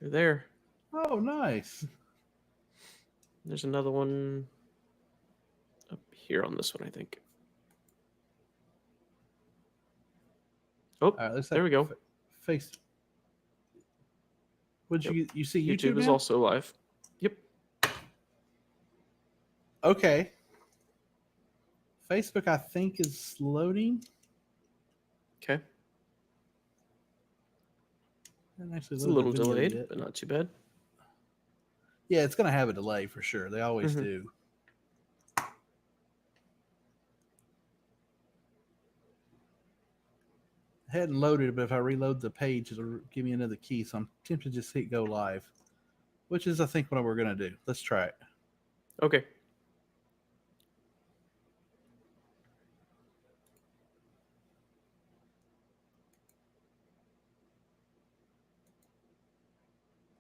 They're there. Oh, nice. There's another one up here on this one, I think. Oh, All right, looks there like we go. face. Would Yep. you see YouTube YouTube is now? also live. Yep. Okay. Facebook, I think, is loading. Okay. And actually, It's a load the little video delayed, yet. but not too bad. Yeah, it's going to have a delay for sure. They always do. I hadn't loaded, but if I reload the page, it'll give me another key. So I'm tempted to just hit go live, which is, I think, what we're going to do. Let's try it. Okay.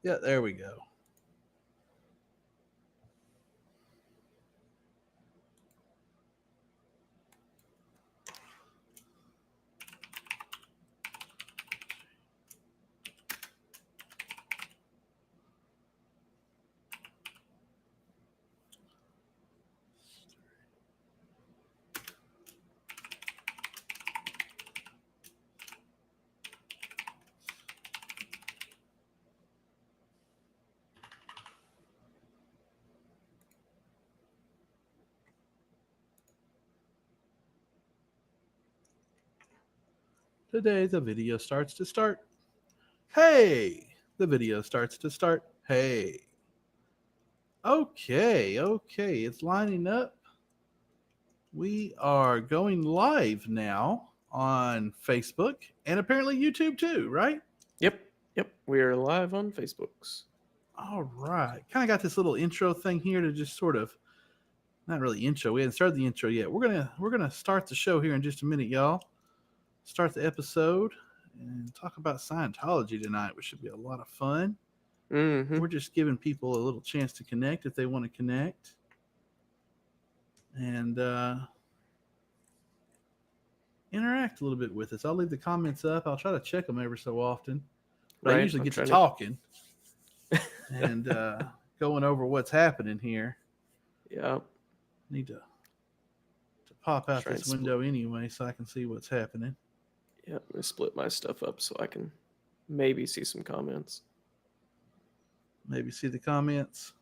Yeah, there we go. Today, the video starts to start. Hey! The video starts to start. Hey! Okay, it's lining up. We are going live now on Facebook and apparently YouTube too, right? Yep. We are live on Facebooks. All right. Kind of got this little intro thing here to just sort of, not really intro. We haven't started the intro yet. We're gonna start the show here in just a minute, y'all. Start the episode and talk about Scientology tonight, which should be a lot of fun. Mm-hmm. We're just giving people a little chance to connect if they want to connect. And interact a little bit with us. I'll leave the comments up. I'll try to check them every so often. But Right. I usually get to talking and going over what's happening here. Yeah. Need to pop out this window anyway so I can see what's happening. Yeah, I'm going to split my stuff up so I can maybe see some comments. Maybe see the comments.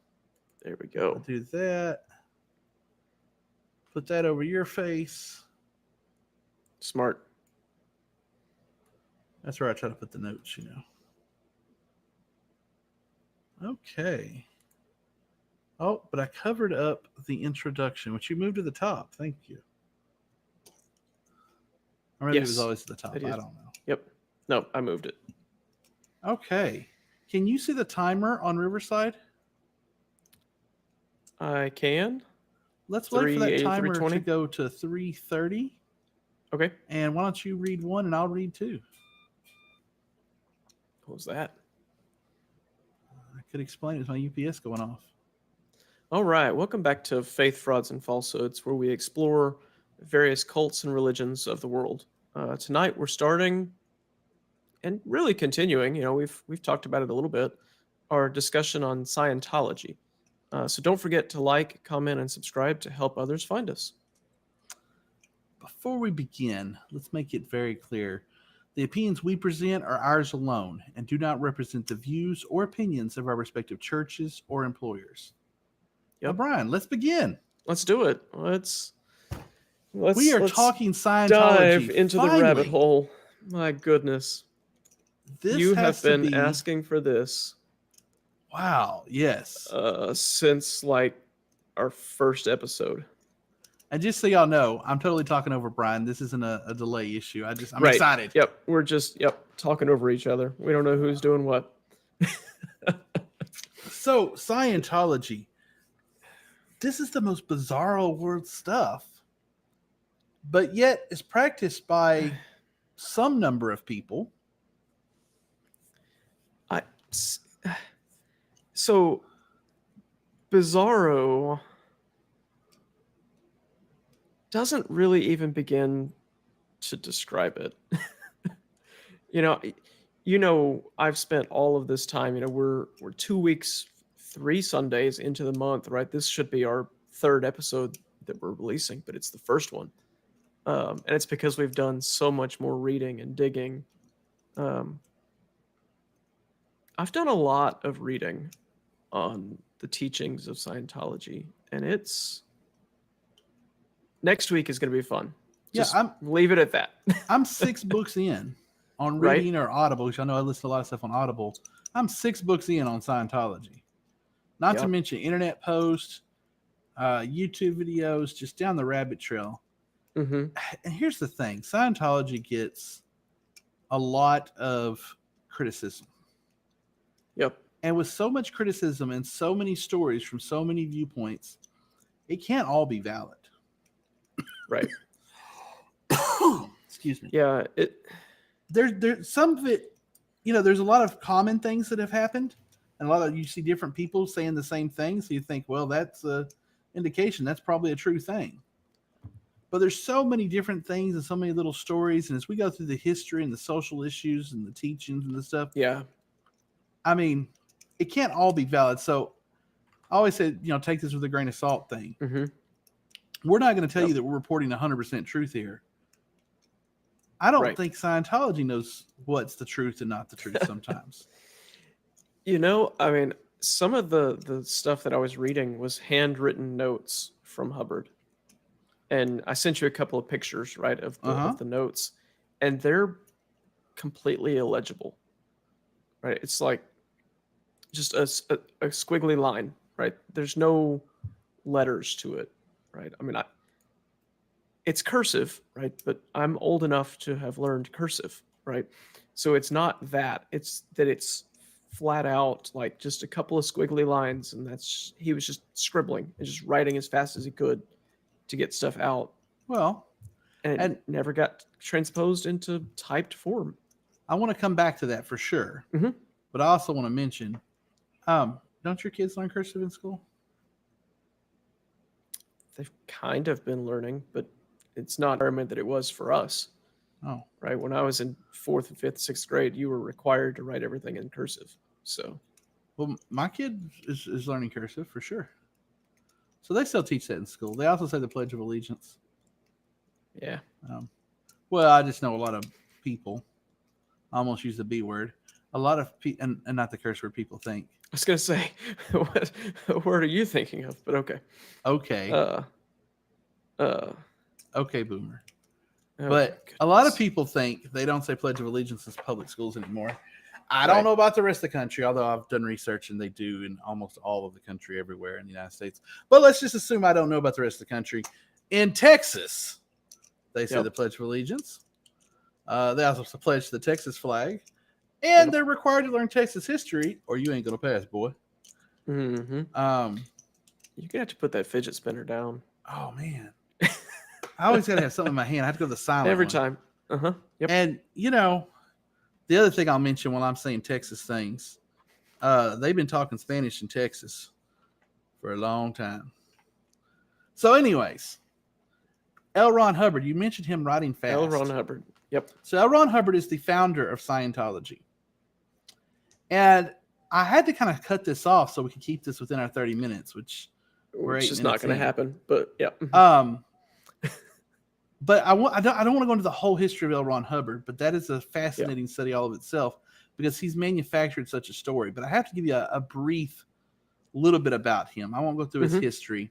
There we go. I'll do that. Put that over your face. Smart. That's where I try to put the notes, Okay. Oh, but I covered up the introduction, which you moved to the top. Thank you. Or maybe it was always at the top. I don't know. Yep. No, I moved it. Okay. Can you see the timer on Riverside? I can. Let's wait for that timer to go to 3:30. Okay. And why don't you read one and I'll read two? What was that? I could explain it. It's my UPS going off. All right. Welcome back to Faith, Frauds, and Falsehoods, where we explore various cults and religions of the world. Tonight we're starting and really continuing. We've talked about it a little bit. Our discussion on Scientology. So don't forget to like, comment, and subscribe to help others find us. Before we begin, let's make it very clear. The opinions we present are ours alone and do not represent the views or opinions of our respective churches or employers. Yep. Now, Brian, let's begin. Let's do it. Let's we are talking Scientology. Dive into the rabbit hole. My goodness. You have been asking for this. Wow, yes. Since like our first episode. And just so y'all know, I'm totally talking over Brian. This isn't a delay issue. I'm right. excited. Yep. We're just talking over each other. We don't know who's doing what. So, Scientology. This is the most bizarro world stuff. But yet it's practiced by some number of people. So bizarro doesn't really even begin to describe it. I've spent all of this time. We're 2 weeks, 3 Sundays into the month, right? This should be our third episode that we're releasing, but it's the first one, and it's because we've done so much more reading and digging. Um, I've done a lot of reading on the teachings of Scientology, and it's next week is going to be fun. Yeah, Just leave it at that. I'm 6 books in on Right? reading or Audible, which I know I listen to a lot of stuff on Audible. I'm 6 books in on Scientology. Not to Yep. mention internet posts, YouTube videos, just down the rabbit trail. Mm-hmm. And here's the thing: Scientology gets a lot of criticism. Yep. And with so much criticism and so many stories from so many viewpoints, it can't all be valid. Right. Excuse me. Yeah. There's some of it, there's a lot of common things that have happened, and a lot of you see different people saying the same thing, so you think, well, that's a indication that's probably a true thing. But there's so many different things and so many little stories, and as we go through the history and the social issues and the teachings and the stuff, Yeah. I mean, it can't all be valid. So I always say, take this with a grain of salt thing. Mm-hmm. We're not going to tell Yep. you that we're reporting 100% truth here. I don't Right. think Scientology knows what's the truth and not the truth sometimes. I mean, some of the stuff that I was reading was handwritten notes from Hubbard. And I sent you a couple of pictures, right, of the notes, and they're completely illegible, right? It's like just a squiggly line, right? There's no letters to it, right? I mean, it's cursive, right? But I'm old enough to have learned cursive, right? So it's not that. It's that it's flat out like just a couple of squiggly lines, and he was just scribbling and just writing as fast as he could to get stuff out. Well, And it never got transposed into typed form. I want to come back to that for sure. Mm-hmm. But I also want to mention, don't your kids learn cursive in school? They've kind of been learning, but it's not the environment that it was for us. Oh, right. When I was in 4th and 5th, 6th grade, you were required to write everything in cursive. So, well, my kid is learning cursive for sure. So they still teach that in school. They also say the Pledge of Allegiance. yeah. Well, I just know a lot of people. I almost use the B word. A lot of people, and not the curse word people think. I was gonna say, what word are you thinking of? But okay. Okay. Okay, boomer. Oh But a lot of people think they don't say Pledge of Allegiance in public schools anymore. I don't know about the rest of the country, although I've done research and they do in almost all of the country, everywhere in the United States. But let's just assume I don't know about the rest of the country. In Texas, they say the Pledge of Allegiance. They also pledge the Texas flag. And they're required to learn Texas history, or you ain't going to pass, boy. Mm-hmm. You're going to have to put that fidget spinner down. Oh, man. I always got to have something in my hand. I have to go to the silent every one. time. Uh-huh. Yep. And, the other thing I'll mention while I'm saying Texas things, they've been talking Spanish in Texas for a long time. So anyways, L. Ron Hubbard, you mentioned him writing fast. L. Ron Hubbard. Yep. So L. Ron Hubbard is the founder of Scientology. And I had to kind of cut this off so we could keep this within our 30 minutes, which is not going to happen. But yeah. But I don't want to go into the whole history of L. Ron Hubbard, but that is a fascinating study all of itself because he's manufactured such a story. But I have to give you a brief little bit about him. I won't go through his history,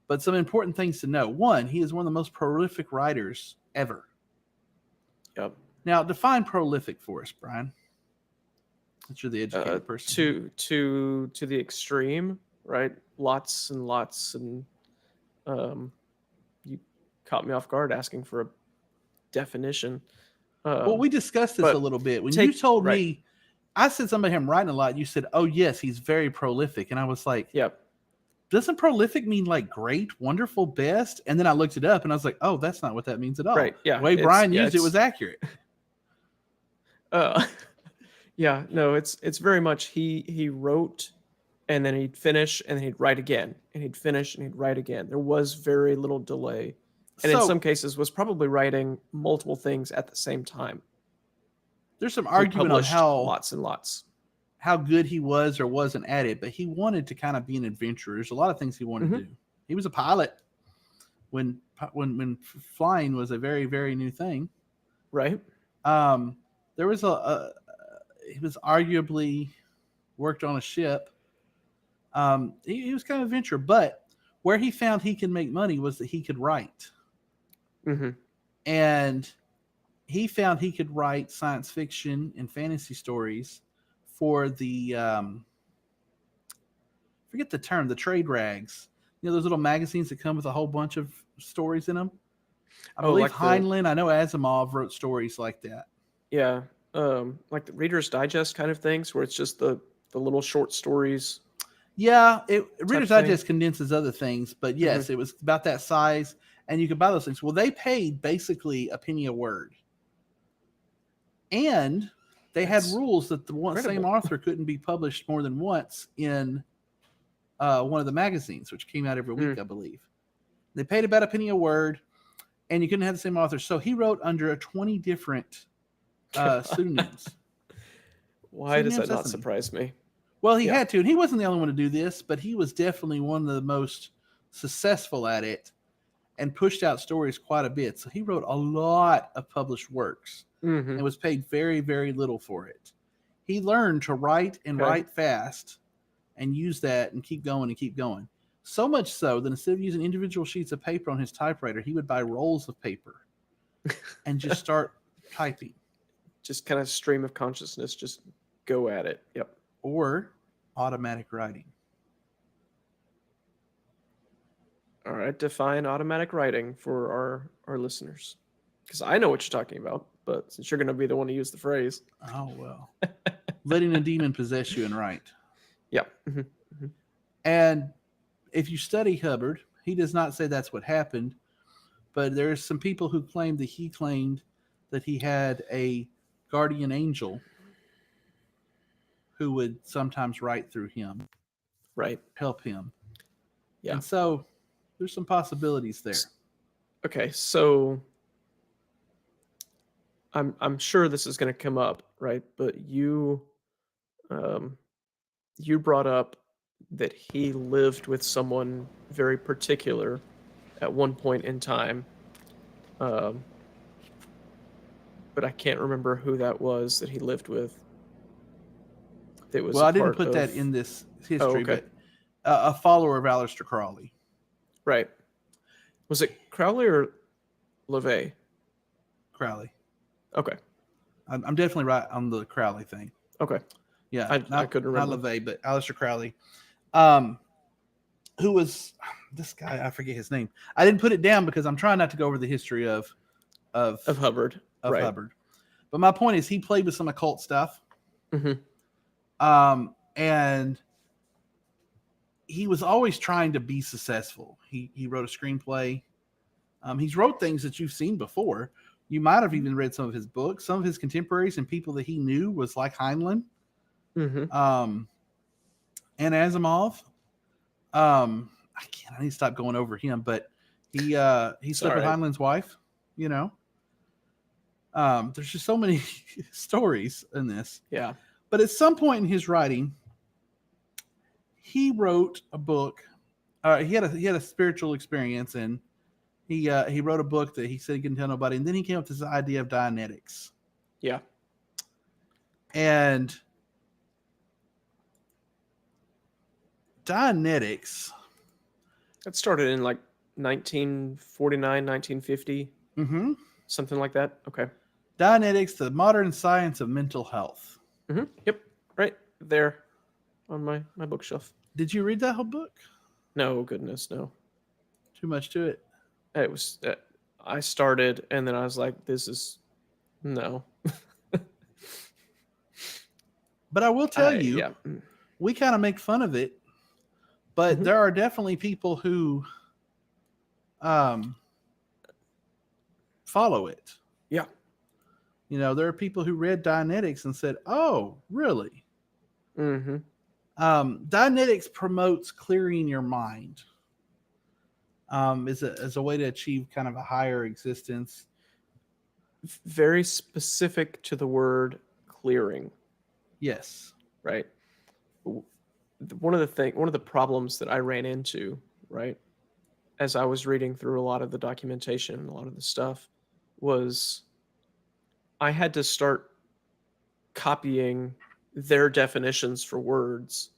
but some important things to know. One, he is one of the most prolific writers ever. Yep. Now, define prolific for us, Brian. Since you're the educated person. To the extreme, right? Lots and lots, and you caught me off guard asking for a definition. Well, we discussed this a little bit. When you told me, I said something about him writing a lot. You said, oh, yes, he's very prolific. And I was like, yep. Doesn't prolific mean like great, wonderful, best? And then I looked it up and I was like, oh, that's not what that means at all. Right. Yeah. The way Brian used it was accurate. Yeah, no, it's very much he wrote and then he'd finish and then he'd write again and he'd finish and he'd write again. There was very little delay. And in some cases was probably writing multiple things at the same time. there's some He argument on published lots and lots. how good he was or wasn't at it, but he wanted to kind of be an adventurer. There's a lot of things he wanted to do. He was a pilot when flying was a very, very new thing. Right. There was he was arguably worked on a ship. He was kind of an adventurer, but where he found he could make money was that he could write. And he found he could write science fiction and fantasy stories for the forget the term, the trade rags. You know, those little magazines that come with a whole bunch of stories in them. I believe like Heinlein, I know Asimov wrote stories like that. Yeah. Like the Reader's Digest kind of things, where it's just the little short stories. Yeah, Reader's thing. Digest condenses other things, but yes, it was about that size, and you could buy those things. Well, they paid basically a penny a word, and they had rules that the same author couldn't be published more than once in one of the magazines, which came out every week, I believe. They paid about a penny a word, and you couldn't have the same author. So he wrote under 20 different pseudonyms. Why does that not surprise me? Well, he had to, and he wasn't the only one to do this, but he was definitely one of the most successful at it and pushed out stories quite a bit. So he wrote a lot of published works and was paid very, very little for it. He learned to write and write fast and use that and keep going and keep going. So much so that instead of using individual sheets of paper on his typewriter, he would buy rolls of paper and just start typing. Just kind of stream of consciousness, just go at it. Yep. Or automatic writing. All right, define automatic writing for our listeners, because I know what you're talking about, but since you're going to be the one to use the phrase. Oh, well. Letting a demon possess you and write. Yeah. And if you study Hubbard, he does not say that's what happened, but there's some people who claim that he claimed that he had a guardian angel who would sometimes write through him. Right. Help him. Yeah. And so there's some possibilities there. Okay, so I'm sure this is going to come up, right? But you brought up that he lived with someone very particular at one point in time, but I can't remember who that was that he lived with. That was I didn't put that in this history, but a follower of Aleister Crowley. Right. Was it Crowley or LaVey? Crowley. Okay. I'm definitely right on the Crowley thing. Okay. Yeah, I couldn't remember. Not LaVey, but Aleister Crowley. Who was this guy? I forget his name. I didn't put it down because I'm trying not to go over the history of Hubbard. Hubbard. But my point is, he played with some occult stuff. And he was always trying to be successful. He wrote a screenplay. He's wrote things that you've seen before. You might have even read some of his books. Some of his contemporaries and people that he knew was like Heinlein. And Asimov. I need to stop going over him, but he slept with Heinlein's wife, you know. There's just so many stories in this. Yeah. But at some point in his writing, he wrote a book. He had a spiritual experience, and he wrote a book that he said he couldn't tell nobody. And then he came up with this idea of Dianetics. Yeah. And Dianetics. That started in like 1949, 1950. Something like that. Okay. Dianetics, the modern science of mental health. Yep. Right there on my bookshelf. Did you read that whole book? No, goodness, no. Too much to it. It was. I started, and then I was like, "This is no." But I will tell you, we kind of make fun of it, but there are definitely people who follow it. Yeah. You know, there are people who read Dianetics and said, "Oh, really?" Dianetics promotes clearing your mind. As a way to achieve kind of a higher existence. very specific to the word clearing, Yes. right? One of the problems that I ran into, right, as I was reading through a lot of the documentation and a lot of the stuff was I had to start copying their definitions for words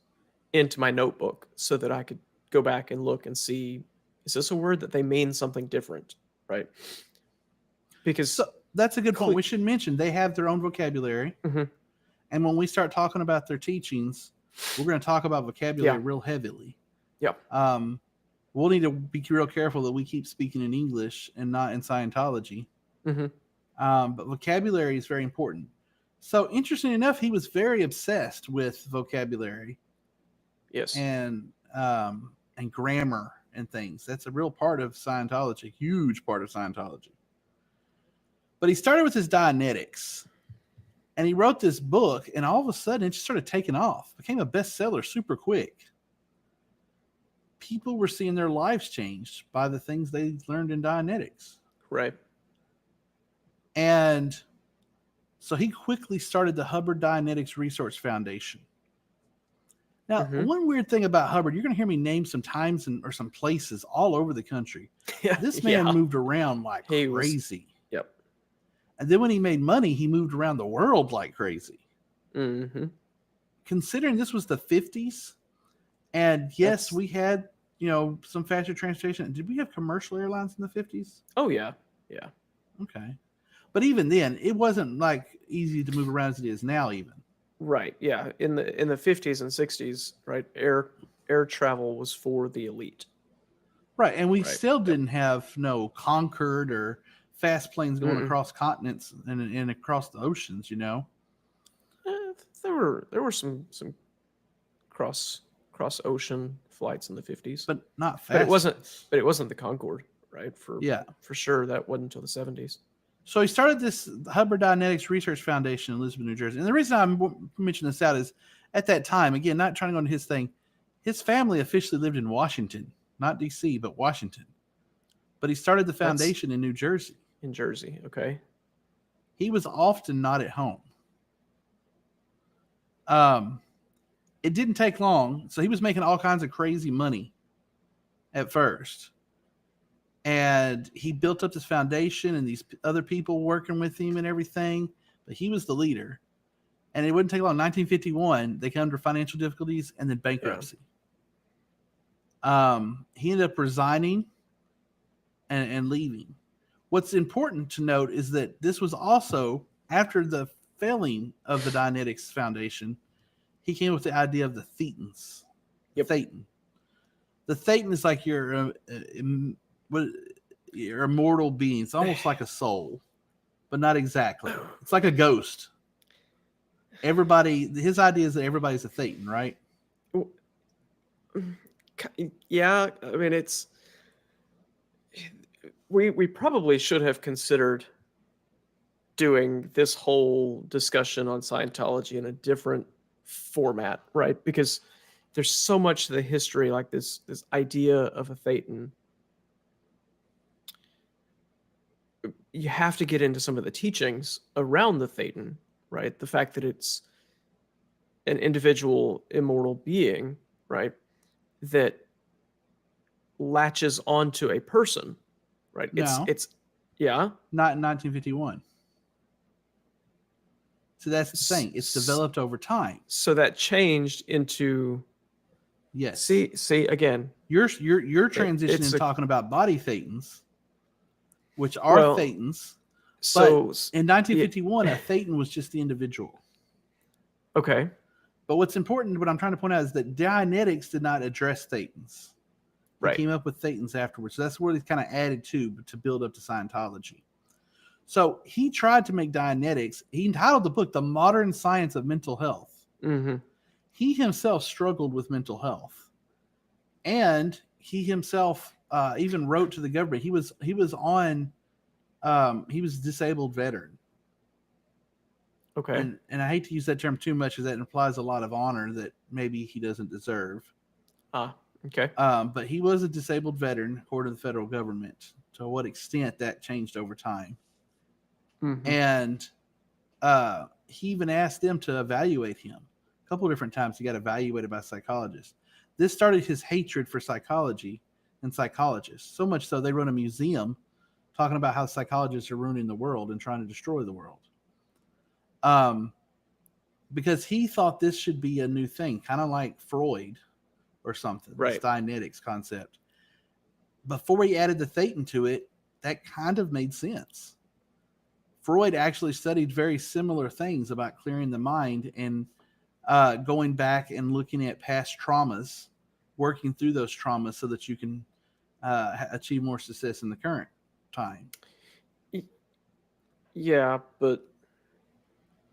into my notebook so that I could go back and look and see, is this a word that they mean something different, right? So Because that's a good point. cle- We should mention they have their own vocabulary. Mhm. And when we start talking about their teachings, we're going to talk about vocabulary Yeah, real heavily. yeah, Um, we'll need to be real careful that we keep speaking in English and not in Scientology. hmm But vocabulary is very important. So, interesting enough, he was very obsessed with vocabulary yes, and grammar and things. That's a real part of Scientology, huge part of Scientology. But he started with his Dianetics, and he wrote this book, and all of a sudden, it just started taking off. Became a bestseller super quick. People were seeing their lives changed by the things they learned in Dianetics, right, and so he quickly started the Hubbard Dianetics Research Foundation. Now, hmm one weird thing about Hubbard, you're going to hear me name some times or some places all over the country. yeah, This man yeah. moved around like He was, crazy. yep, And then when he made money, he moved around the world like crazy. hmm Considering this was the 50s, and yes, That's, we had, some faster transportation. Did we have commercial airlines in the 50s? oh yeah, yeah, Okay. But even then, it wasn't like easy to move around as it is now, even. right, yeah. In the 50s and 60s, right, air travel was for the elite, Right. And we right? still Yep. didn't have no Concorde or fast planes going Mm-mm. across continents and across the oceans. There were some cross cross ocean flights in the 50s, But not but it fast wasn't ones. but it wasn't the Concorde, right? Yeah. For sure that wasn't until the 70s. So he started this Hubbard Dynetics Research Foundation in Elizabeth, New Jersey. And the reason I'm mentioning this out is at that time, again, not trying to go into his thing, his family officially lived in Washington, not D.C., but Washington. But he started the That's foundation in New Jersey. in Jersey, okay? He was often not at home. Um, it didn't take long. So he was making all kinds of crazy money at first. And he built up this foundation and these other people working with him and everything. But he was the leader. And it wouldn't take long. 1951, they come to financial difficulties and then bankruptcy. He ended up resigning and leaving. What's important to note is that this was also after the failing of the Dianetics Foundation. He came up with the idea of the Thetans. Yep. Thetan. The Thetan is like your immortal being. It's almost like a soul, but not exactly. It's like a ghost. His idea is that everybody's a Thetan, right? Yeah, I mean it's we probably should have considered doing this whole discussion on Scientology in a different format, right? Because there's so much to the history, like this idea of a Thetan. You have to get into some of the teachings around the Thetan, right? The fact that it's an individual immortal being, right? That latches onto a person, right? No, Yeah. not in 1951. So that's the S- thing. It's s- developed over time. So that changed into Yes. see again. You're transitioning It's a talking about body Thetans, which are well. Thetans. So But in 1951, a Thetan was just the individual. okay. But what's important, what I'm trying to point out, is that Dianetics did not address Thetans. He Right. came up with Thetans afterwards. So that's where he's kind of added to build up to Scientology. So he tried to make Dianetics. He entitled the book "The Modern Science of Mental Health." Mm-hmm. He himself struggled with mental health, and he himself even wrote to the government. He was a disabled veteran. Okay. And I hate to use that term too much, because that implies a lot of honor that maybe he doesn't deserve. Okay. But he was a disabled veteran, according to the federal government. To what extent that changed over time. Mm-hmm. And he even asked them to evaluate him. A couple of different times he got evaluated by psychologists. This started his hatred for psychology and psychologists, so much so they run a museum talking about how psychologists are ruining the world and trying to destroy the world. Because he thought this should be a new thing, kind of like Freud or something, Right. this Dianetics concept. Before he added the Thetan to it, that kind of made sense. Freud actually studied very similar things about clearing the mind and going back and looking at past traumas, working through those traumas so that you can achieve more success in the current time. Yeah, but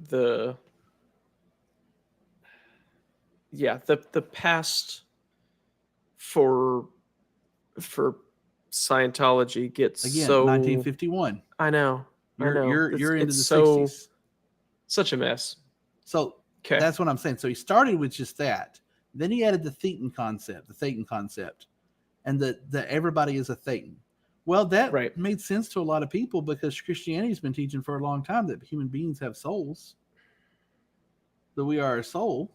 the the past for Scientology gets Again, so 1951. I know. You're into It's the so 60s. such a mess. So Okay. that's what I'm saying. So he started with just that. Then he added the Thetan concept, and that everybody is a Thetan. Well, that Right. made sense to a lot of people because Christianity's been teaching for a long time that human beings have souls, that we are a soul.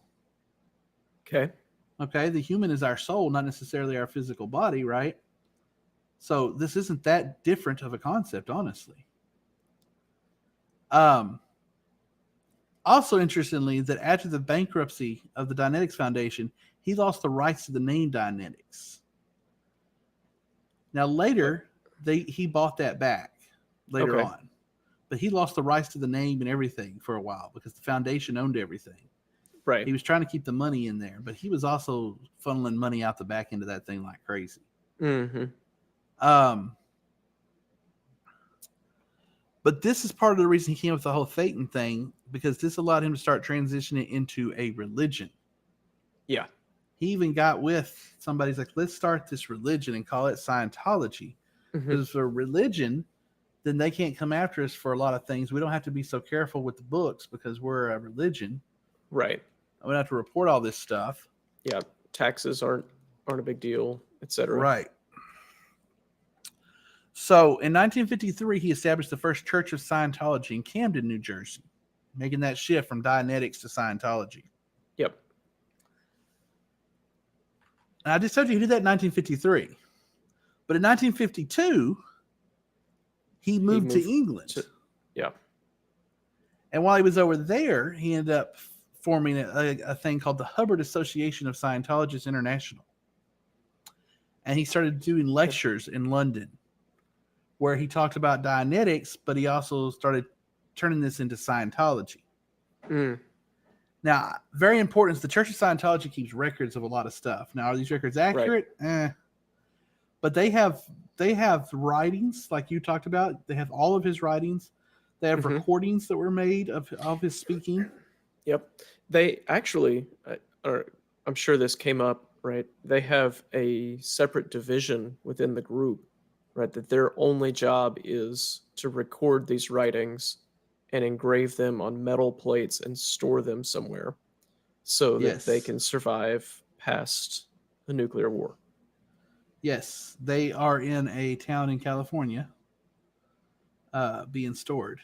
Okay. Okay, the human is our soul, not necessarily our physical body, right? So this isn't that different of a concept, honestly. Also, interestingly, that after the bankruptcy of the Dianetics Foundation, he lost the rights to the name Dianetics. Now, later, he bought that back later on. But he lost the rights to the name and everything for a while because the foundation owned everything. Right. He was trying to keep the money in there, but he was also funneling money out the back end of that thing like crazy. Mm-hmm. But this is part of the reason he came up with the whole Thetan thing, because this allowed him to start transitioning into a religion. Yeah. He even got with somebody's like, let's start this religion and call it Scientology. Because if a religion, then they can't come after us for a lot of things. We don't have to be so careful with the books because we're a religion. Right. We don't have to report all this stuff. Yeah. Taxes aren't a big deal, etc. Right. So in 1953, he established the first Church of Scientology in Camden, New Jersey, making that shift from Dianetics to Scientology. Yep. And I just told you he did that in 1953. But in 1952, he moved to England. Yeah. And while he was over there, he ended up forming a thing called the Hubbard Association of Scientologists International. And he started doing lectures in London where he talked about Dianetics, but he also started turning this into Scientology. Mm. Now, very important is the Church of Scientology keeps records of a lot of stuff. Now, are these records accurate? Right. But they have writings, like you talked about. They have all of his writings. They have recordings that were made of his speaking. Yep. They actually, I'm sure this came up, right? They have a separate division within the group, right? That their only job is to record these writings and engrave them on metal plates and store them somewhere so that they can survive past the nuclear war. Yes, they are in a town in California being stored.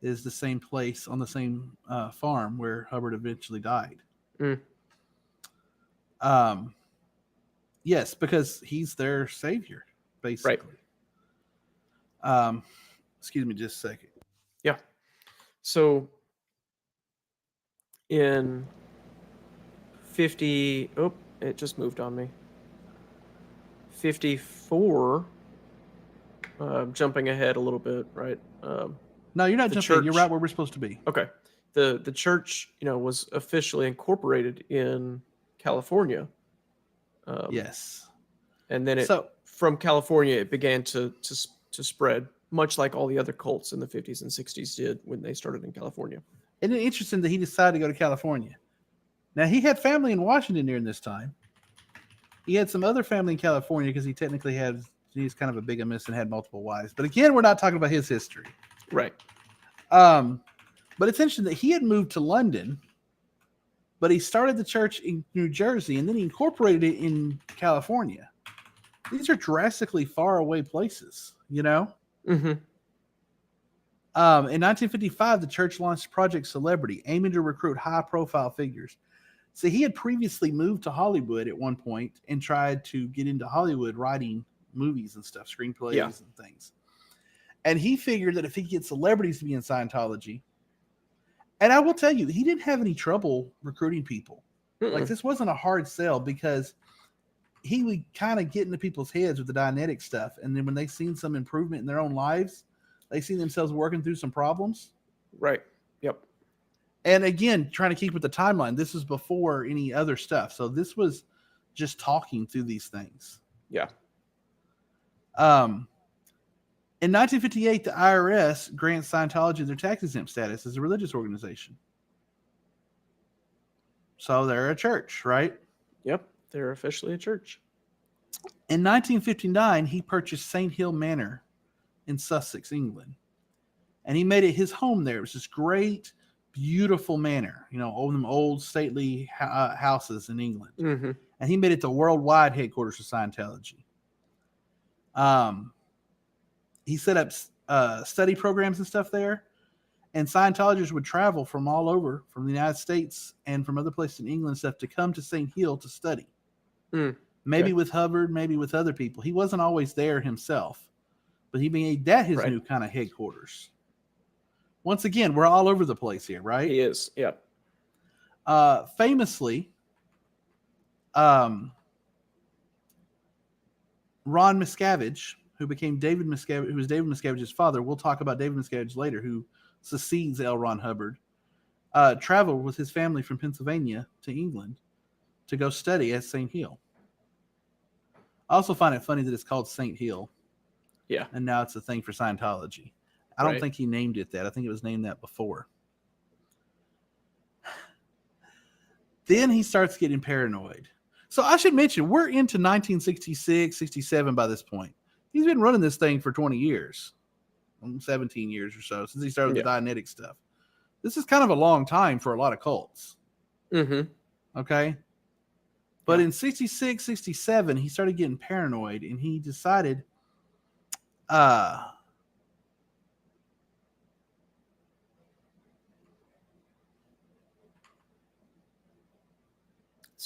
It is the same place on the same farm where Hubbard eventually died. Yes, because he's their savior, basically. Right. Excuse me just a second. Yeah. So in 50, it just moved on me. 54, jumping ahead a little bit, right? No, you're not jumping. You're right where we're supposed to be. Okay. The church, was officially incorporated in California. Yes. And then from California, it began to spread, much like all the other cults in the 50s and 60s did when they started in California. Isn't it interesting that he decided to go to California? Now, he had family in Washington during this time. He had some other family in California because he technically he's kind of a bigamist and had multiple wives. But again, we're not talking about his history. Right. But it's interesting that he had moved to London, but he started the church in New Jersey and then he incorporated it in California. These are drastically far away places, Mm-hmm. In 1955, the church launched Project Celebrity, aiming to recruit high-profile figures. So he had previously moved to Hollywood at one point and tried to get into Hollywood writing movies and stuff, Yeah. screenplays and things. And he figured that if he could get celebrities to be in Scientology, and I will tell you, he didn't have any trouble recruiting people. Like, Mm-mm. this wasn't a hard sell because he would kind of get into people's heads with the Dianetic stuff. And then when they seen some improvement in their own lives, they seen themselves working through some problems. Right. Yep. And again, trying to keep with the timeline, this was before any other stuff. So this was just talking through these things. Yeah. In 1958, the IRS grants Scientology their tax-exempt status as a religious organization. So they're a church, right? Yep. They're officially a church. In 1959, he purchased St. Hill Manor in Sussex, England. And he made it his home there. It was this great, beautiful manor, all them old, stately houses in England. Mm-hmm. And he made it the worldwide headquarters of Scientology. He set up study programs and stuff there. And Scientologists would travel from all over, from the United States and from other places in England and stuff, to come to St. Hill to study. Maybe with Hubbard, maybe with other people. He wasn't always there himself, but he made that his new kind of headquarters. Once again, we're all over the place here, right? He is, yeah. Famously, Ron Miscavige, who became David Miscavige, who was David Miscavige's father. We'll talk about David Miscavige later, who succeeds L. Ron Hubbard. Traveled with his family from Pennsylvania to England to go study at St. Hill. I also find it funny that it's called St. Hill. Yeah. And now it's a thing for Scientology. I don't think he named it that. I think it was named that before. Then he starts getting paranoid. So I should mention, we're into 1966, 67 by this point. He's been running this thing for 20 years, 17 years or so, since he started the Dianetic stuff. This is kind of a long time for a lot of cults. Mm-hmm. Okay? But in 66, 67, he started getting paranoid, and he decided that's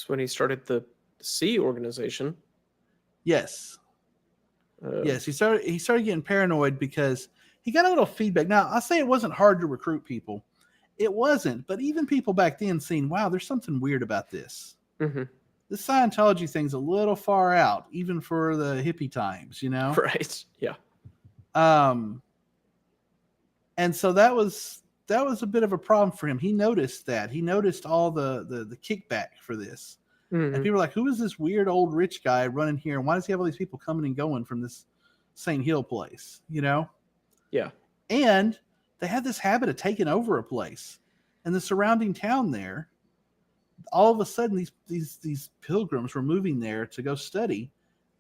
when he started the C organization. Yes. Yes, he started getting paranoid because he got a little feedback. Now, I say it wasn't hard to recruit people. It wasn't, but even people back then seen, wow, there's something weird about this. Mm-hmm. This Scientology thing's a little far out, even for the hippie times, Right. Yeah. And so that was a bit of a problem for him. He noticed that. He noticed all the kickback for this. Mm-hmm. And people were like, who is this weird old rich guy running here? And why does he have all these people coming and going from this St. Hill place? Yeah. And they had this habit of taking over a place. And the surrounding town there, all of a sudden, these pilgrims were moving there to go study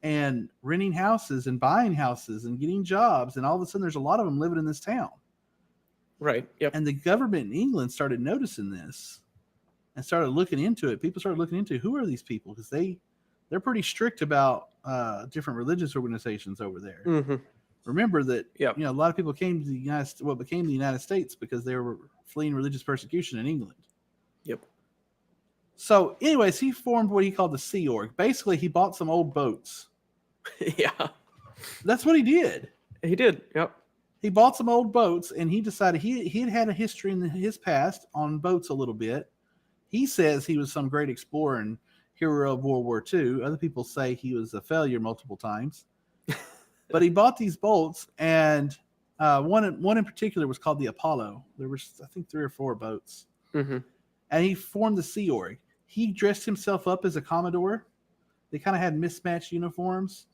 and renting houses and buying houses and getting jobs. And all of a sudden, there's a lot of them living in this town. Right. Yep. And the government in England started noticing this and started looking into it. People started looking into who are these people, because they're pretty strict about different religious organizations over there. Mm-hmm. Remember that a lot of people came to what became the United States because they were fleeing religious persecution in England. Yep. So, anyways, he formed what he called the Sea Org. Basically, he bought some old boats. Yeah. That's what he did. He did. Yep. He bought some old boats, and he decided he had had a history in his past on boats a little bit. He says he was some great explorer and hero of World War II. Other people say he was a failure multiple times. But he bought these boats, and one in particular was called the Apollo. There was, I think, 3 or 4 boats. Mm-hmm. And he formed the Sea Org. He dressed himself up as a Commodore. They kind of had mismatched uniforms.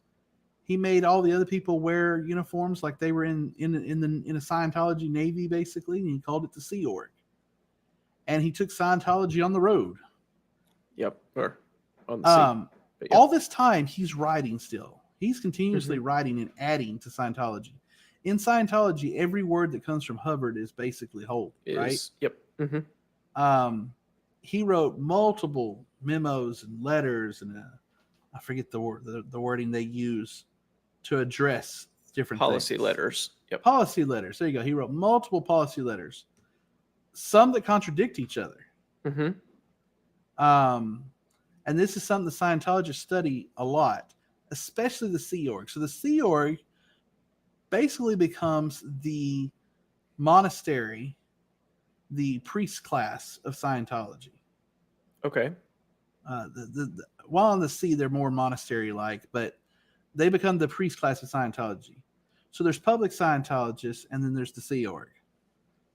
He made all the other people wear uniforms like they were in a Scientology Navy, basically, and he called it the Sea Org. And he took Scientology on the road. Yep. Or on the sea. Yep. All this time, he's writing still. He's continuously writing and adding to Scientology. In Scientology, every word that comes from Hubbard is basically holy, right? Yep. Mm-hmm. He wrote multiple memos and letters, and I forget the wording they use to address different policy things. letters. Yep. Policy letters. There you go. He wrote multiple policy letters, some that contradict each other. Mm-hmm. And this is something the Scientologists study a lot, especially the Sea Org. So the Sea Org basically becomes the monastery, the priest class of Scientology. Okay. While on the sea, they're more monastery-like, but they become the priest class of Scientology. So there's public Scientologists, and then there's the Sea Org.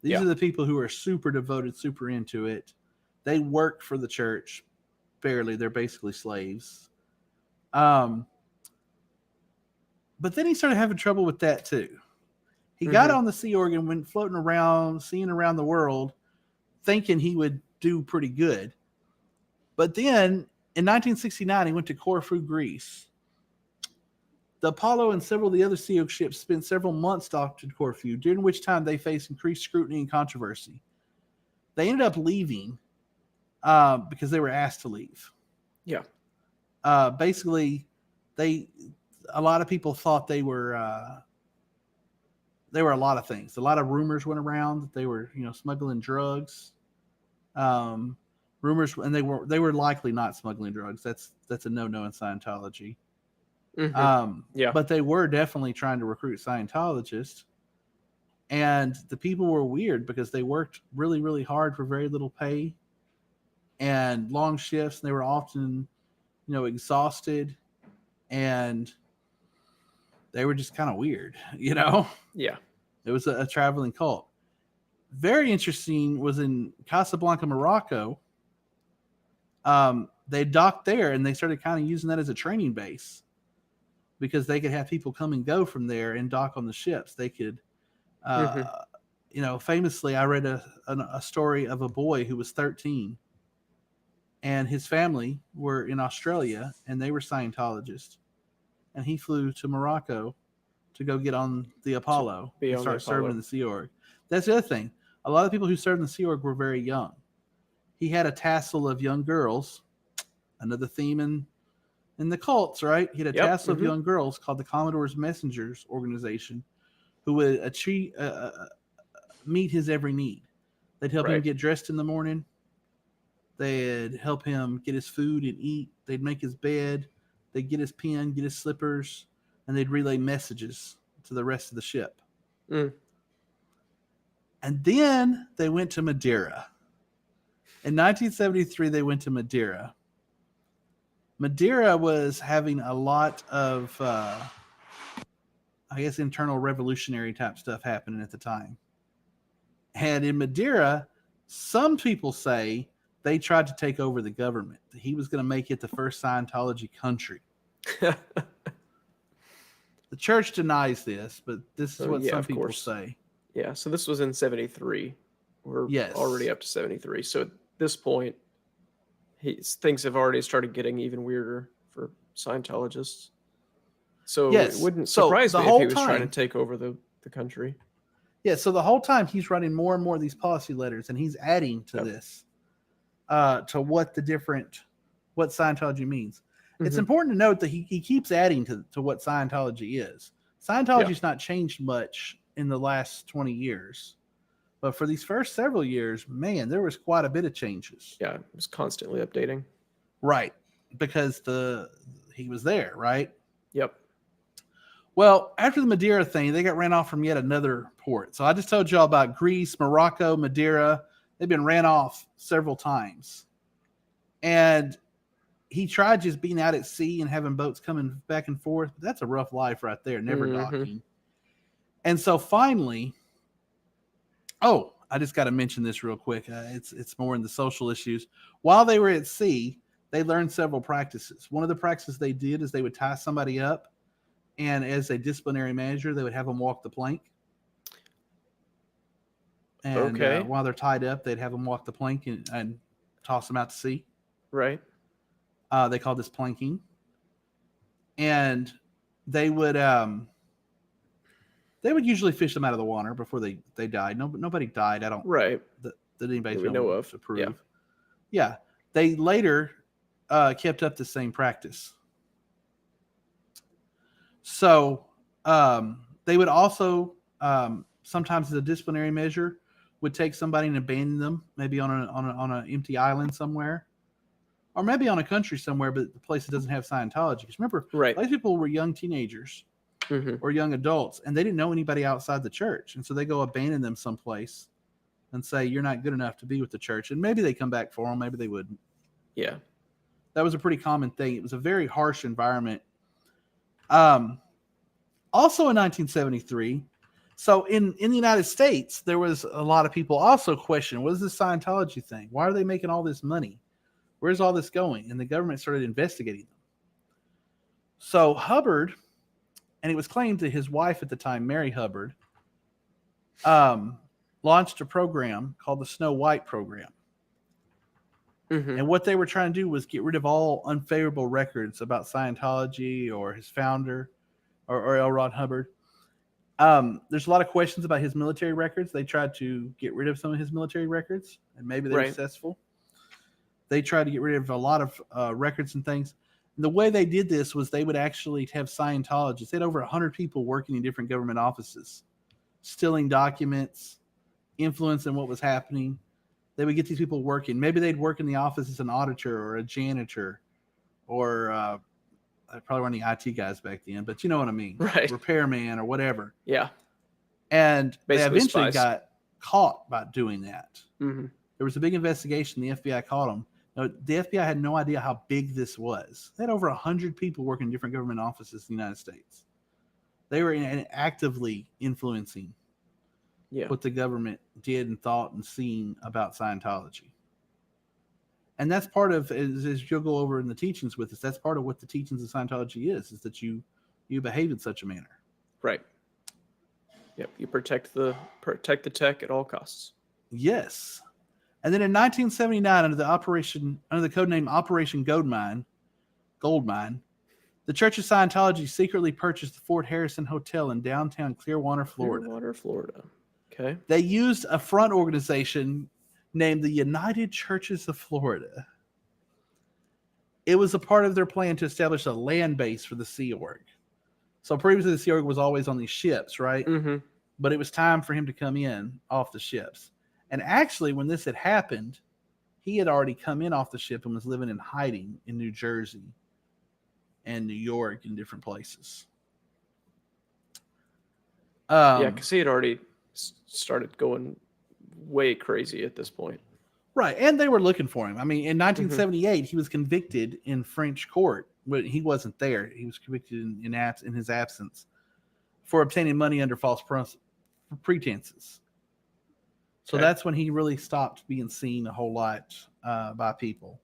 These are the people who are super devoted, super into it. They work for the church. Barely. They're basically slaves. But then he started having trouble with that too. He got on the Sea Org and went floating around, seeing around the world, thinking he would do pretty good. But then in 1969, he went to Corfu, Greece. The Apollo and several of the other Sea Org ships spent several months docked at Corfu, during which time they faced increased scrutiny and controversy. They ended up leaving because they were asked to leave. Yeah. Basically, a lot of people thought they were a lot of things. A lot of rumors went around that they were, smuggling drugs. Rumors, and they were likely not smuggling drugs. That's a no-no in Scientology. Yeah. But they were definitely trying to recruit Scientologists. And the people were weird because they worked really, really hard for very little pay and long shifts. And they were often, exhausted, and they were just kind of weird, Yeah. It was a traveling cult. Very interesting was in Casablanca, Morocco. They docked there, and they started kind of using that as a training base because they could have people come and go from there and dock on the ships. They could, famously, I read a story of a boy who was 13, and his family were in Australia, and they were Scientologists, and he flew to Morocco to go get on the Apollo and start serving in the Sea Org. That's the other thing. A lot of people who served in the Sea Org were very young. He had a tassel of young girls, another theme in the cults, right? He had a tassel of young girls called the Commodore's Messengers organization, who would meet his every need. They'd help him get dressed in the morning. They'd help him get his food and eat. They'd make his bed. They'd get his pen, get his slippers, and they'd relay messages to the rest of the ship. And then they went to Madeira. In 1973, they went to Madeira. Madeira was having a lot of, internal revolutionary type stuff happening at the time. And in Madeira, some people say they tried to take over the government. He was going to make it the first Scientology country. The church denies this, but this is what some people say. Yeah, so this was in 73. We're already up to 73. So at this point, things have already started getting even weirder for Scientologists. So it wouldn't surprise me if he was trying to take over the country. Yeah, so the whole time he's writing more and more of these policy letters, and he's adding to this, to what Scientology means. It's important to note that he keeps adding to what Scientology is. Scientology's not changed much in the last 20 years. But for these first several years, man, there was quite a bit of changes. Yeah, it was constantly updating. Right, because he was there, right? Yep. Well, after the Madeira thing, they got ran off from yet another port. So I just told y'all about Greece, Morocco, Madeira. They've been ran off several times. And he tried just being out at sea and having boats coming back and forth. But that's a rough life right there, never docking. And so finally, I just got to mention this real quick. It's more in the social issues. While they were at sea, they learned several practices. One of the practices they did is they would tie somebody up, and as a disciplinary measure, they would have them walk the plank. And while they're tied up, they'd have them walk the plank and toss them out to sea. Right. They called this planking. And they would usually fish them out of the water before they died. Nobody died. I don't. Right. That anybody know of to prove. Yeah. They later kept up the same practice. So they would also sometimes as a disciplinary measure, would take somebody and abandon them, maybe on an empty island somewhere, or maybe on a country somewhere, but the place that doesn't have Scientology. Because remember, Right. a lot of people were young teenagers Mm-hmm. or young adults, and they didn't know anybody outside the church, and so they go abandon them someplace and say you're not good enough to be with the church, and maybe they come back for them, maybe they wouldn't. Yeah. That was a pretty common thing. It was a very harsh environment. Um, Also in 1973, so in the United States, there was a lot of people also question, what is this Scientology thing? Why are they making all this money? Where's all this going? And the government started investigating them. So Hubbard, and it was claimed that his wife at the time, Mary Hubbard, launched a program called the Snow White program. Mm-hmm. And what they were trying to do was get rid of all unfavorable records about Scientology or his founder or L. Ron Hubbard. There's a lot of questions about his military records. They tried to get rid of some of his military records, and maybe they were Right. successful. They tried to get rid of a lot of records and things. And the way they did this was they would actually have Scientologists. They had over 100 people working in different government offices, stealing documents, influencing what was happening. They would get these people working. Maybe they'd work in the office as an auditor or a janitor, or I probably weren't any IT guys back then, but you know what I mean, Right. repairman or whatever. Yeah. And they Basically eventually spies. got caught by doing that. Mm-hmm. There was a big investigation. The FBI caught them. Now, the FBI had no idea how big this was. They had over 100 people working in different government offices in the United States. They were actively influencing Yeah. what the government did and thought and seen about Scientology. And that's part of, as you'll go over in the teachings with us, that's part of what the teachings of Scientology is that you behave in such a manner. Right. Yep. You protect the tech at all costs. Yes. And then in 1979, under the code name Operation Goldmine, the Church of Scientology secretly purchased the Fort Harrison Hotel in downtown Clearwater, Florida. Clearwater, Florida. Okay. They used a front organization named the United Churches of Florida. It was a part of their plan to establish a land base for the Sea Org. So previously the Sea Org was always on these ships, right? Mm-hmm. But it was time for him to come in off the ships. And actually, when this had happened, he had already come in off the ship and was living in hiding in New Jersey and New York and different places. Yeah, because he had already started going way crazy at this point. Right, and they were looking for him. I mean, in 1978, he was convicted in French court, but he wasn't there. He was convicted in his absence for obtaining money under false pretenses. So that's when he really stopped being seen a whole lot by people.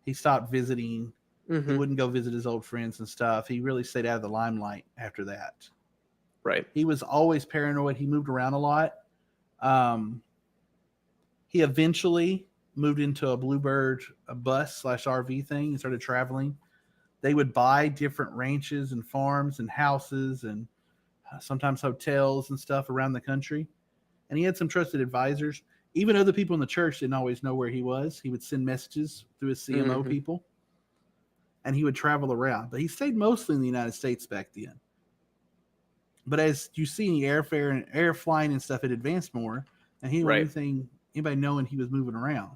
He stopped visiting. Mm-hmm. He wouldn't go visit his old friends and stuff. He really stayed out of the limelight after that. Right. He was always paranoid. He moved around a lot. He eventually moved into a Bluebird bus / RV thing and started traveling. They would buy different ranches and farms and houses and sometimes hotels and stuff around the country. And he had some trusted advisors. Even other people in the church didn't always know where he was. He would send messages through his CMO people, and he would travel around. But he stayed mostly in the United States back then. But as you see, airfare and air flying and stuff had advanced more, and he didn't want anybody knowing he was moving around.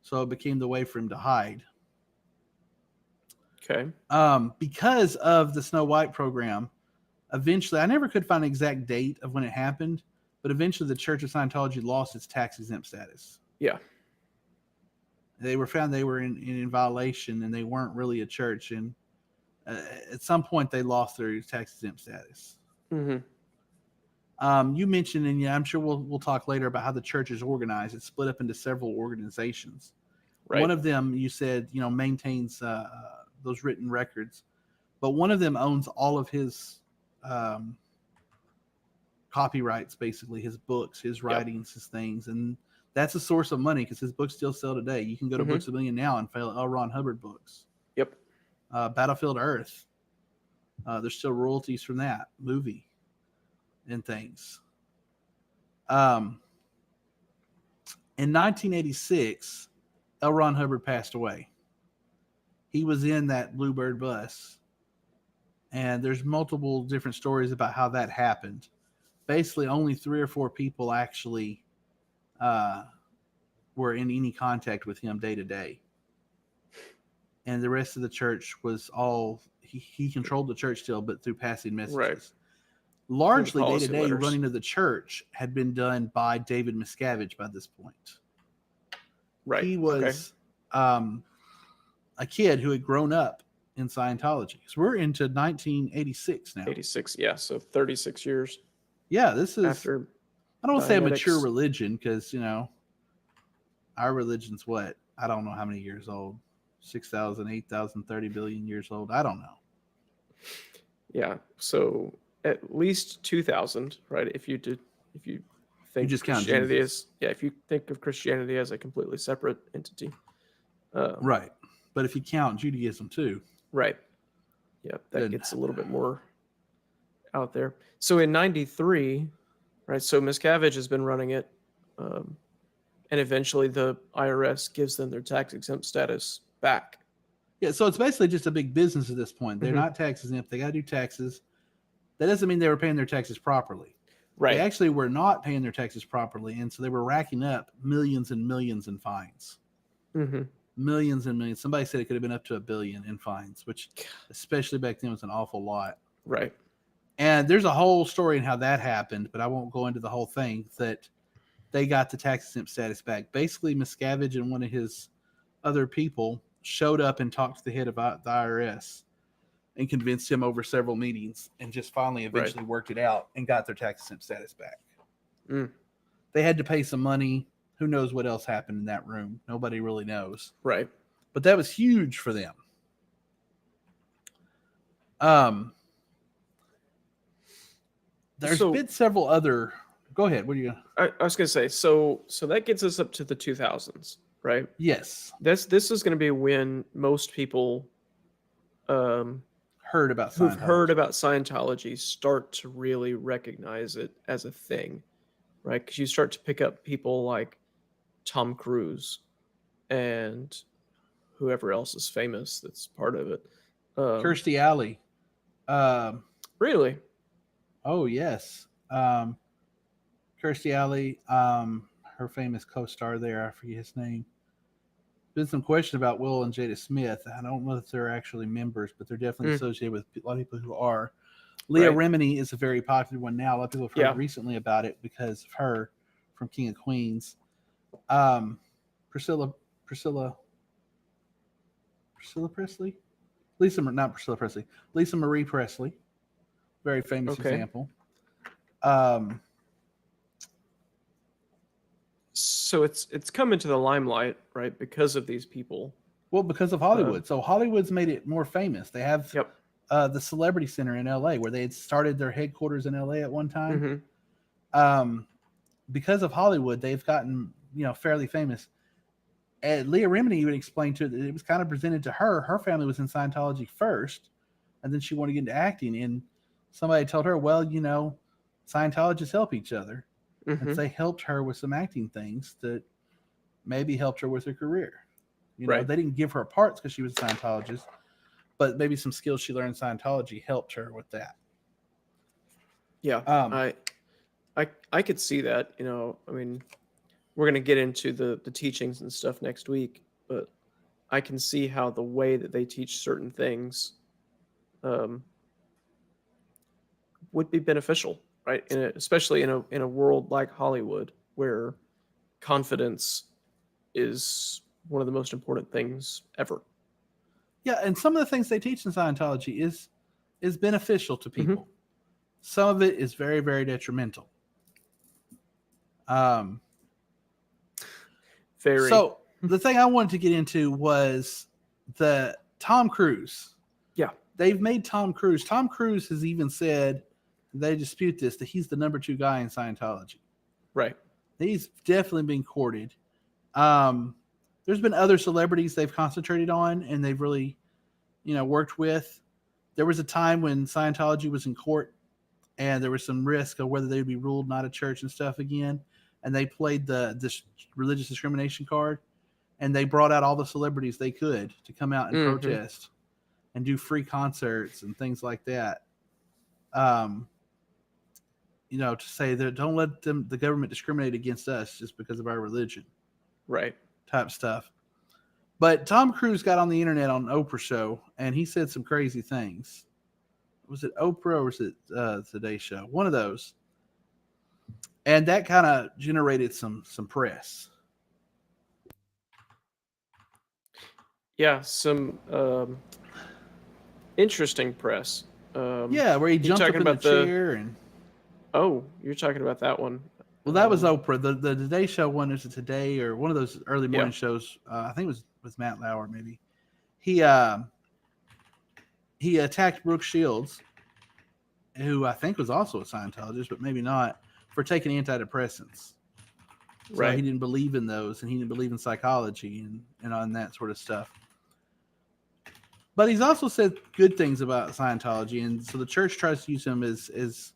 So it became the way for him to hide. Okay. Because of the Snow White program, eventually, I never could find an exact date of when it happened, but eventually the Church of Scientology lost its tax-exempt status. Yeah. They were found they were in violation, and they weren't really a church. And at some point, they lost their tax-exempt status. Mm-hmm. You mentioned, and I'm sure we'll talk later about how the church is organized. It's split up into several organizations. Right. One of them, you said, maintains those written records, but one of them owns all of his copyrights, basically his books, his writings, his things, and that's a source of money because his books still sell today. You can go to Books a Million now and find L. Ron Hubbard books. Yep. Battlefield Earth. There's still royalties from that movie and things. In 1986, L. Ron Hubbard passed away. He was in that Bluebird bus, and there's multiple different stories about how that happened. basically only 3 or 4 people actually were in any contact with him day to day. And the rest of the church was all, he controlled the church still, but through passing messages. Right. Largely day to policy day letters. running of the church had been done by David Miscavige by this point. Right. He was a kid who had grown up in Scientology. So we're into 1986 now. 86, yeah, so 36 years Yeah, this is, after I don't want to say a mature Dianetics. religion because, our religion's what? I don't know how many years old. 6,000, 8,000, 30 billion years old. I don't know. Yeah, so at least 2000, right? If you think just count Christianity Jesus. if you think of Christianity as a completely separate entity. Right. But if you count Judaism too. Right. Yeah, that Then- gets a little bit more out there. So in 93, right, so Miscavige has been running it, and eventually the IRS gives them their tax-exempt status back. Yeah, so it's basically just a big business at this point. They're not tax exempt. They got to do taxes. That doesn't mean they were paying their taxes properly. Right. They actually were not paying their taxes properly, and so they were racking up millions and millions in fines. Mm-hmm. Millions and millions. Somebody said it could have been up to $1 billion in fines, which, especially back then, was an awful lot. Right. And there's a whole story in how that happened, but I won't go into the whole thing. That they got the tax exempt status back. Basically, Miscavige and one of his other people showed up and talked to the head of the IRS and convinced him over several meetings, and just finally eventually worked it out and got their tax exempt status back. They had to pay some money. Who knows what else happened in that room? Nobody really knows. Right. But that was huge for them. There's been several other. Go ahead. What are you? I was going to say, so that gets us up to the 2000s, right? Yes. This is going to be when most people heard about who've heard about Scientology start to really recognize it as a thing, right? Because you start to pick up people like Tom Cruise and whoever else is famous that's part of it. Kirstie Alley. Really? Oh, yes. Kirstie Alley, her famous co-star there, I forget his name. Been some question about Will and Jada Smith. I don't know if they're actually members, but they're definitely associated with a lot of people who are. Leah Remini is a very popular one now. A lot of people have heard recently about it because of her from King of Queens. Priscilla Presley? Not Priscilla Presley. Lisa Marie Presley. Very famous example. So it's come into the limelight, right, because of these people. Well, because of Hollywood. So Hollywood's made it more famous. They have the Celebrity Center in LA, where they had started their headquarters in LA at one time. Because of Hollywood, they've gotten fairly famous. And Leah Remini would explain to it that it was kind of presented to her. Her family was in Scientology first, and then she wanted to get into acting. And somebody told her, well, Scientologists help each other. And so they helped her with some acting things that maybe helped her with her career. They didn't give her parts because she was a Scientologist, but maybe some skills she learned in Scientology helped her with that. Yeah, I could see that. I mean, we're going to get into the teachings and stuff next week, but I can see how the way that they teach certain things would be beneficial, right? Especially in a world like Hollywood, where confidence is one of the most important things ever. Yeah, and some of the things they teach in Scientology is beneficial to people. Some of it is very, very detrimental. So the thing I wanted to get into was the Tom Cruise. Yeah. They've made Tom Cruise. Tom Cruise has even said, they dispute this, that he's the number 2 guy in Scientology. Right. He's definitely been courted. There's been other celebrities they've concentrated on and they've really, worked with. There was a time when Scientology was in court and there was some risk of whether they would be ruled not a church and stuff again. And they played this religious discrimination card, and they brought out all the celebrities they could to come out and protest and do free concerts and things like that. to say that don't let the government discriminate against us just because of our religion Right. type stuff. But Tom Cruise got on the internet on Oprah show and he said some crazy things. Was it Oprah or was it Today Show? One of those. And that kind of generated some press. Yeah, some interesting press. Yeah, where he you jumped up talking in the about the? chair and Oh, you're talking about that one. well, that was Oprah. The Today Show one is it Today or one of those early morning Yeah. shows. I think it was with Matt Lauer maybe. He attacked Brooke Shields, who I think was also a Scientologist, but maybe not, for taking antidepressants. So Right. he didn't believe in those, and he didn't believe in psychology and on that sort of stuff. But he's also said good things about Scientology, and so the church tries to use him as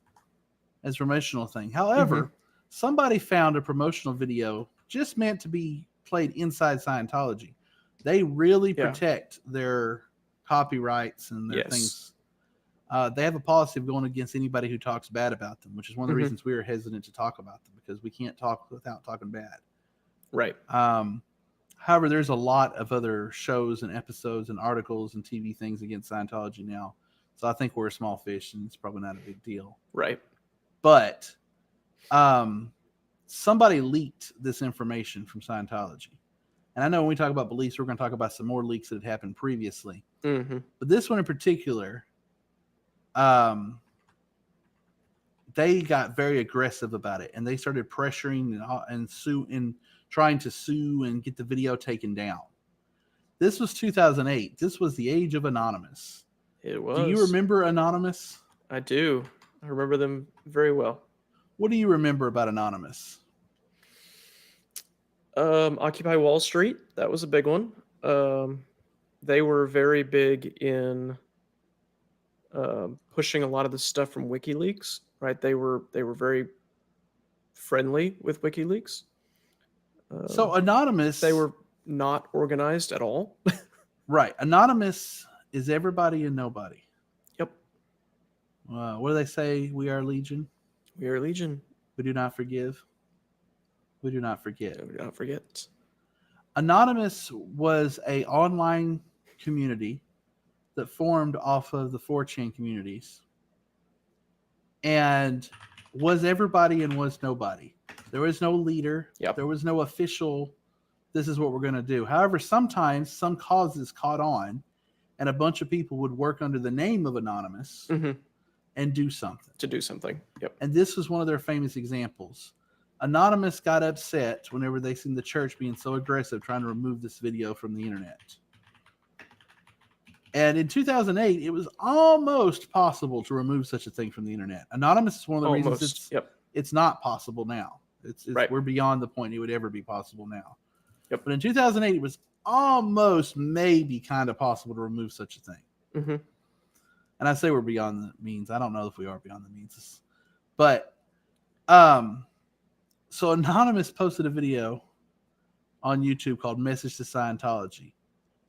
promotional thing. However, somebody found a promotional video just meant to be played inside Scientology. They really protect their copyrights and their things. They have a policy of going against anybody who talks bad about them, which is one of the reasons we were hesitant to talk about them, because we can't talk without talking bad. Right. However, there's a lot of other shows and episodes and articles and TV things against Scientology now. So I think we're a small fish and it's probably not a big deal. Right. But somebody leaked this information from Scientology. And I know when we talk about beliefs, we're going to talk about some more leaks that had happened previously. But this one in particular, they got very aggressive about it, and they started pressuring and trying to sue and get the video taken down. This was 2008. This was the age of Anonymous. It was. Do you remember Anonymous? I do. I remember them very well. What do you remember about Anonymous? Occupy Wall Street. That was a big one. They were very big in pushing a lot of the stuff from WikiLeaks. Right? They were very friendly with WikiLeaks. So Anonymous, they were not organized at all. Right. Anonymous is everybody and nobody. Yep. What do they say? We are Legion. We are Legion. We do not forgive. We do not forget. We do not forget. Anonymous was a online community that formed off of the 4chan communities, and was everybody and was nobody. There was no leader. Yep. There was no official, this is what we're going to do. However, sometimes some causes caught on, and a bunch of people would work under the name of Anonymous and do something. To do something. Yep. And this was one of their famous examples. Anonymous got upset whenever they seen the church being so aggressive trying to remove this video from the internet. And in 2008, it was almost possible to remove such a thing from the internet. Anonymous is one of the reasons it's not possible now. It's right. We're beyond the point it would ever be possible now. Yep. But in 2008, it was almost maybe kind of possible to remove such a thing. And I say we're beyond the means. I don't know if we are beyond the means. But so Anonymous posted a video on YouTube called Message to Scientology.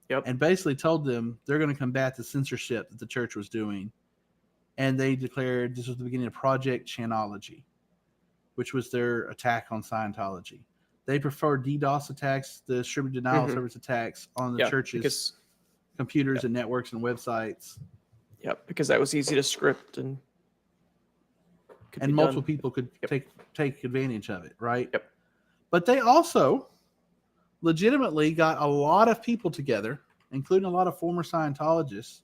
Yep. And basically told them they're going to combat the censorship that the church was doing. And they declared this was the beginning of Project Chanology, which was their attack on Scientology. They prefer DDoS attacks, the distributed denial service attacks on the church's computers and networks and websites. Yep, because that was easy to script and multiple people could take advantage of it, right? Yep. But they also legitimately got a lot of people together, including a lot of former Scientologists,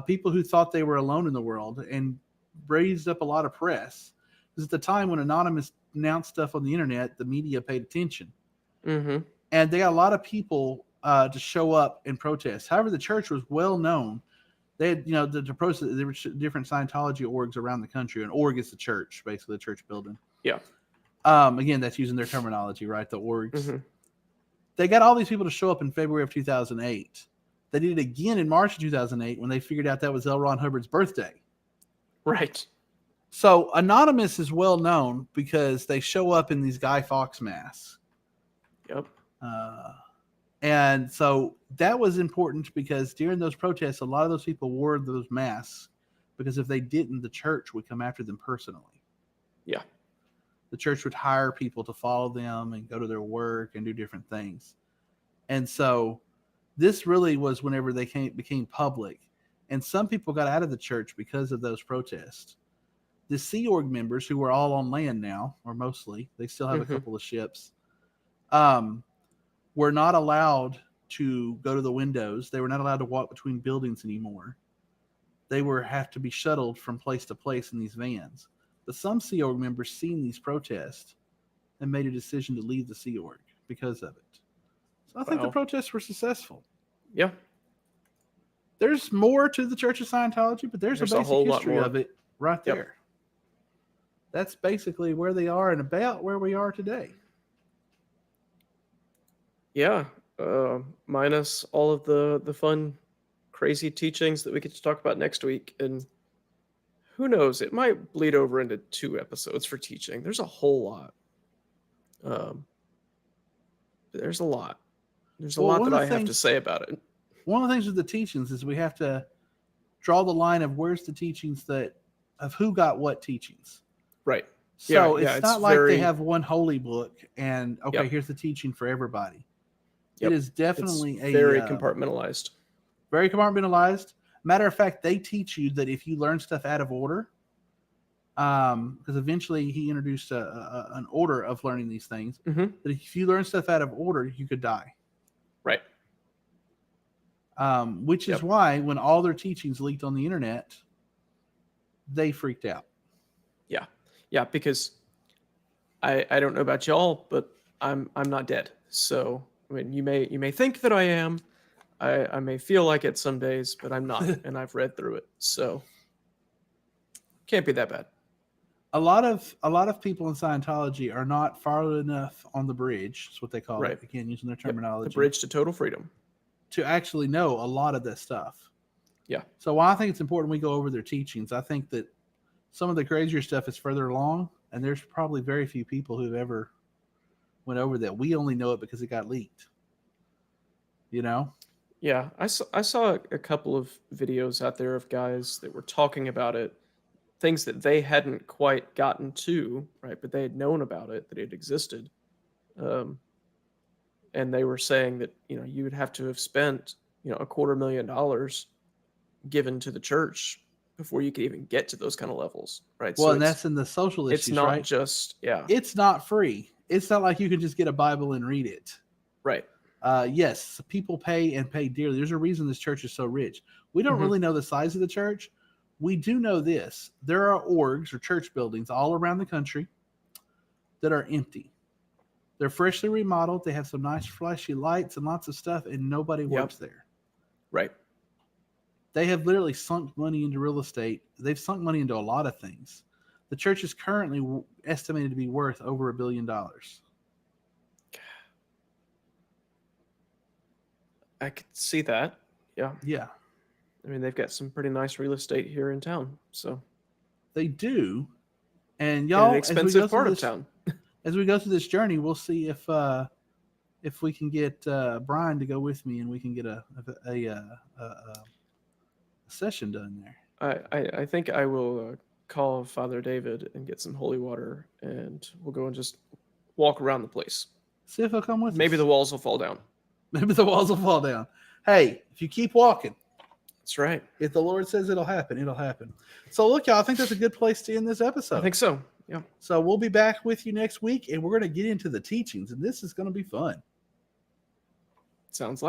people who thought they were alone in the world, and raised up a lot of press. Because at the time when Anonymous announced stuff on the internet, the media paid attention. And they got a lot of people to show up and protest. However, the church was well known. They had, the process. There were different Scientology orgs around the country. An org is the church, basically the church building. Yeah. Again, that's using their terminology, right? The orgs. They got all these people to show up in February of 2008. They did it again in March of 2008 when they figured out that was L. Ron Hubbard's birthday. Right. So Anonymous is well known because they show up in these Guy Fawkes masks. Yep. And so that was important because during those protests, a lot of those people wore those masks because if they didn't, the church would come after them personally. Yeah. The church would hire people to follow them and go to their work and do different things. And so this really was whenever they became public. And some people got out of the church because of those protests. The Sea Org members, who were all on land now, or mostly, they still have a couple of ships, were not allowed to go to the windows. They were not allowed to walk between buildings anymore. They have to be shuttled from place to place in these vans. But some Sea Org members seen these protests and made a decision to leave the Sea Org because of it. So I think the protests were successful. Yeah. There's more to the Church of Scientology, but there's a basic history of it right there. Yep. That's basically where they are and about where we are today. Yeah. Minus all of the fun, crazy teachings that we get to talk about next week. And who knows, it might bleed over into 2 episodes for teaching. There's a whole lot. There's a lot. There's a lot that I have to say about it. One of the things with the teachings is we have to draw the line of where's the teachings of who got what teachings. Right. So it's not like they have one holy book and, okay, here's the teaching for everybody. Yep. It is definitely very compartmentalized. Very compartmentalized. Matter of fact, they teach you that if you learn stuff out of order, because eventually he introduced an order of learning these things, that if you learn stuff out of order, you could die. Right. Which is why when all their teachings leaked on the internet, they freaked out. Yeah. Yeah, because I don't know about y'all, but I'm not dead. So I mean, you may think that I am. I may feel like it some days, but I'm not, and I've read through it, so can't be that bad. A lot of people in Scientology are not far enough on the bridge. That's what they call it. Again, using their terminology. The bridge to total freedom. To actually know a lot of this stuff. Yeah. So while I think it's important we go over their teachings, I think that some of the crazier stuff is further along, and there's probably very few people who've ever went over that. We only know it because it got leaked. You know? Yeah, I saw a couple of videos out there of guys that were talking about it, things that they hadn't quite gotten to, right? But they had known about it, that it existed. And they were saying that, you would have to have spent, $250,000 given to the church before you could even get to those kind of levels, right? Well, so and that's in the social issues, it's not right? just, It's not free. It's not like you can just get a Bible and read it. Right. Yes, people pay and pay dearly. There's a reason this church is so rich. We don't really know the size of the church. We do know this. There are orgs or church buildings all around the country that are empty. They're freshly remodeled. They have some nice flashy lights and lots of stuff, and nobody works there. Right. They have literally sunk money into real estate. They've sunk money into a lot of things. The church is currently estimated to be worth over $1 billion. I could see that. Yeah. Yeah. I mean, they've got some pretty nice real estate here in town. So they do. And y'all, an expensive part of town. As we go through this journey, we'll see if we can get Brian to go with me and we can get a session done there. I think I will call Father David and get some holy water, and we'll go and just walk around the place. See if he'll come with us. Maybe the walls will fall down. Maybe the walls will fall down. Hey, if you keep walking. That's right. If the Lord says it'll happen, it'll happen. So look, y'all, I think that's a good place to end this episode. I think so. Yeah. So we'll be back with you next week, and we're going to get into the teachings, and this is going to be fun. Sounds like